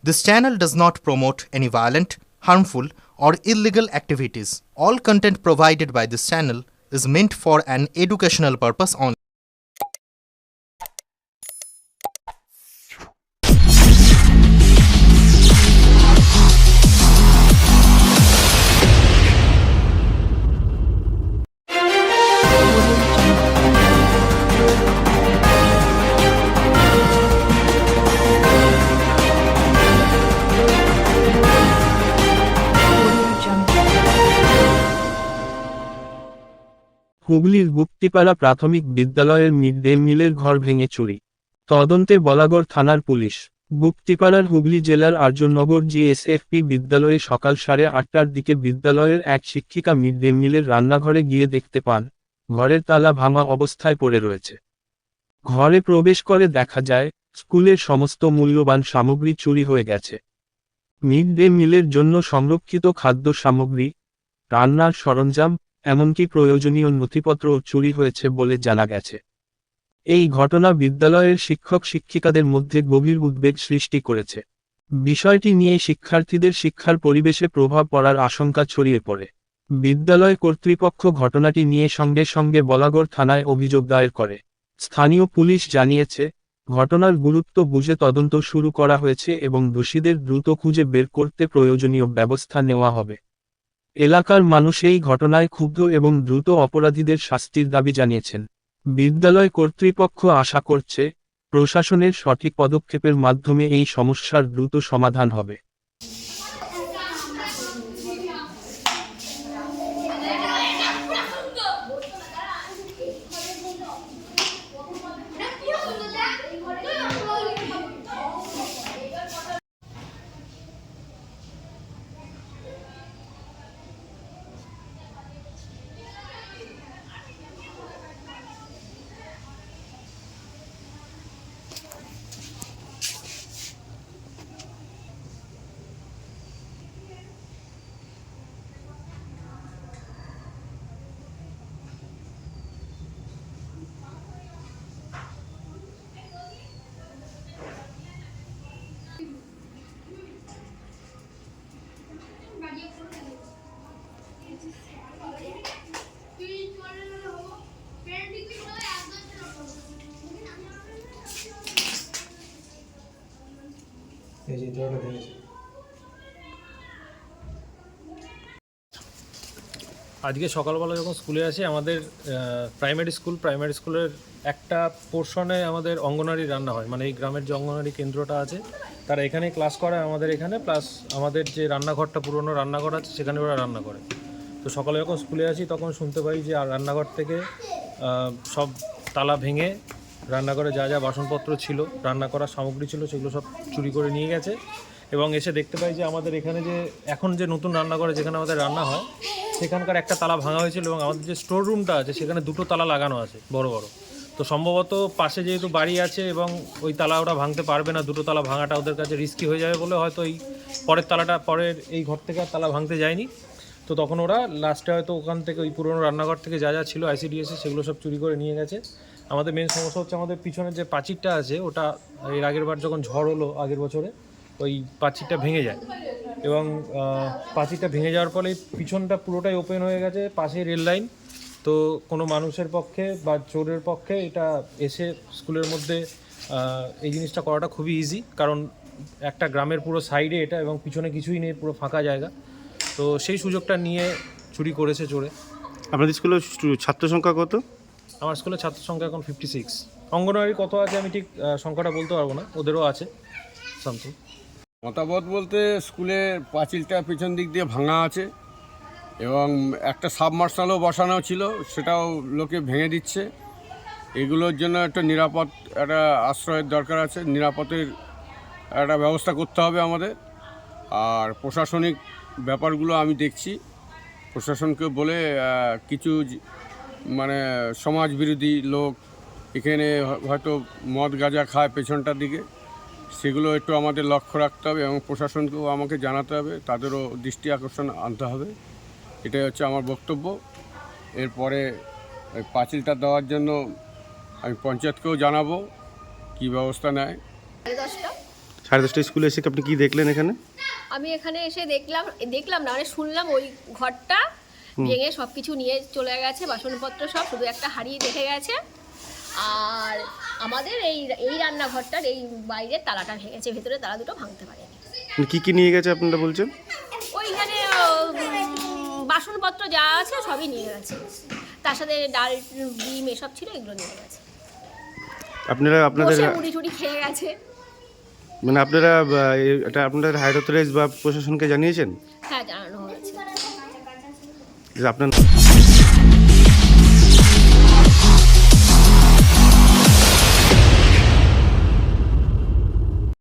This channel does not promote any violent, harmful, or illegal activities. All content provided by this channel is meant for an educational purpose only. হুগলির গুপ্তিপাড়া প্রাথমিক বিদ্যালয়ের mid day মিলের ঘর ভেঙে চুরি। তদন্তে বলাগড় থানার পুলিশ। গুপ্তিপাড়ার হুগলি জেলার আর্যনগর জিএসএফপি বিদ্যালয়ে সকাল 8:30টার দিকে বিদ্যালয়ের এক শিক্ষিকা মিড ডে মিলের রান্নাঘরে গিয়ে দেখতে পান, ঘরের তালা ভাঙা অবস্থায় পড়ে রয়েছে। ঘরে প্রবেশ করে দেখা যায়, স্কুলের সমস্ত মূল্যবান সামগ্রী চুরি হয়ে গেছে। মিড ডে মিলের জন্য সংরক্ষিত খাদ্য সামগ্রী, রান্নার সরঞ্জাম, এমনকি প্রয়োজনীয় নথিপত্রও চুরি হয়েছে বলে জানা গেছে। এই ঘটনা বিদ্যালয়ের শিক্ষক শিক্ষিকাদের মধ্যে গভীর উদ্বেগ সৃষ্টি করেছে। বিষয়টি নিয়ে শিক্ষার্থীদের শিক্ষার পরিবেশে প্রভাব পড়ার আশঙ্কা ছড়িয়ে পড়ে। বিদ্যালয় কর্তৃপক্ষ ঘটনাটি নিয়ে সঙ্গে সঙ্গে বলাগড় থানায় অভিযোগ দায়ের করে। স্থানীয় পুলিশ জানিয়েছে, ঘটনার গুরুত্ব বুঝে তদন্ত শুরু করা হয়েছে এবং দোষীদের দ্রুত খুঁজে বের করতে প্রয়োজনীয় ব্যবস্থা নেওয়া হবে। এলাকার মানুষ এই ঘটনায় ক্ষুব্ধ এবং দ্রুত অপরাধীদের শাস্তির দাবি জানিয়েছেন। বিদ্যালয় কর্তৃপক্ষ আশা করছে, প্রশাসনের সঠিক পদক্ষেপের মাধ্যমে এই সমস্যার দ্রুত সমাধান হবে। আজকে সকালবেলা যখন স্কুলে আসি, আমাদের প্রাইমারি স্কুলের একটা পোর্শনে আমাদের অঙ্গনওয়াড়ি রান্না হয়, মানে এই গ্রামের যে অঙ্গনওয়াড়ি কেন্দ্রটা আছে তারা এখানে ক্লাস করায় আমাদের এখানে, প্লাস আমাদের যে রান্নাঘরটা পুরনো রান্নাঘর আছে সেখানে ওরা রান্না করে। তো সকালে যখন স্কুলে আসি তখন শুনতে পাই যে রান্নাঘর থেকে সব তালা ভেঙে রান্নাঘরে যা যা বাসনপত্র ছিল, রান্না করার সামগ্রী ছিল, সেগুলো সব চুরি করে নিয়ে গেছে। এবং এসে দেখতে পাই যে আমাদের এখানে যে এখন যে নতুন রান্নাঘরে যেখানে আমাদের রান্না হয় সেখানকার একটা তালা ভাঙা হয়েছিল, এবং আমাদের যে স্টোর রুমটা আছে সেখানে দুটো তালা লাগানো আছে বড় বড়। তো সম্ভবত পাশে যেহেতু বাড়ি আছে এবং ওই তালা ওরা ভাঙতে পারবে না, দুটো তালা ভাঙাটা ওদের কাছে রিস্কি হয়ে যাবে বলে হয়তো এই পরের এই ঘর থেকে আর তালা ভাঙতে যায়নি। তো তখন ওরা লাস্টে হয়তো ওখান থেকে ওই পুরোনো রান্নাঘর থেকে যা যা ছিল আইসিডিএসে সেগুলো সব চুরি করে নিয়ে গেছে। আমাদের মেন সমস্যা হচ্ছে আমাদের পিছনের যে প্রাচীরটা আছে, ওটা এর আগের বার যখন ঝড় হলো আগের বছরে, ওই প্রাচীরটা ভেঙে যায়, এবং প্রাচীরটা ভেঙে যাওয়ার ফলে পিছনটা পুরোটাই ওপেন হয়ে গেছে, পাশে রেল লাইন। তো কোনো মানুষের পক্ষে বা চোরের পক্ষে এটা এসে স্কুলের মধ্যে এই জিনিসটা করাটা খুবই ইজি, কারণ একটা গ্রামের পুরো সাইডে এটা, এবং পিছনে কিছুই নেই, পুরো ফাঁকা জায়গা। তো সেই সুযোগটা নিয়ে চুরি করেছে চোরে। আপনাদের স্কুলের ছাত্র সংখ্যা কত? আমার স্কুলের ছাত্র সংখ্যা এখন 56। অঙ্গনওয়াড়ি কত আছে আমি ঠিক সংখ্যাটা বলতে পারবো না, ওদেরও আছে সামথিং। মতামত বলতে, স্কুলের পাঁচিলটা পিছন দিক দিয়ে ভাঙা আছে এবং একটা সাবমার্শালও বসানো ছিল, সেটাও লোকে ভেঙে দিচ্ছে। এগুলোর জন্য একটা নিরাপদ একটা আশ্রয়ের দরকার আছে, নিরাপদের একটা ব্যবস্থা করতে হবে আমাদের। আর প্রশাসনিক ব্যাপারগুলো আমি দেখছি, প্রশাসনকে বলে কিছু মানে সমাজ বিরোধী লোক এখানে হয়তো মদ গাঁজা খায় পেছনটার দিকে, সেগুলো একটু আমাদের লক্ষ্য রাখতে হবে এবং প্রশাসনকেও আমাকে জানাতে হবে, তাদেরও দৃষ্টি আকর্ষণ আনতে হবে। এটাই হচ্ছে আমার বক্তব্য। এরপরে ওই পাঁচিলটা দেওয়ার জন্য আমি পঞ্চায়েতকেও জানাবো কী ব্যবস্থা নেয়। 10:30 স্কুলে এসে আপনি কি দেখলেন এখানে? আমি এখানে এসে দেখলাম না মানে শুনলাম ওই ঘরটা ভেঙে সব কিছু নিয়ে চলে গেছে, বাসনপত্র সব, শুধু একটা হাঁড়ি দেখে গেছে। আর আমাদের এই রান্নাঘরটার এই বাইরের তালাটা ভেঙেছে, ভেতরে তালা দুটো ভাঙতে পারেনি। মানে কি কি নিয়ে গেছে আপনারা বলছেন? ওইখানে বাসনপত্র যা আছে সবই নিয়ে গেছে, তার সাথে ডাল ডিম এসব ছিল, এগুলো নিয়ে গেছে। আপনারা আপনাদের বসে মুড়ি টুড়ি খেয়ে গেছে। মানে আপনারা এটা আপনাদের হায়ার অথরাইজ বা প্রশাসনকে জানিয়েছেন হ্যাঁ, জানানো হয়েছে। যে আপনার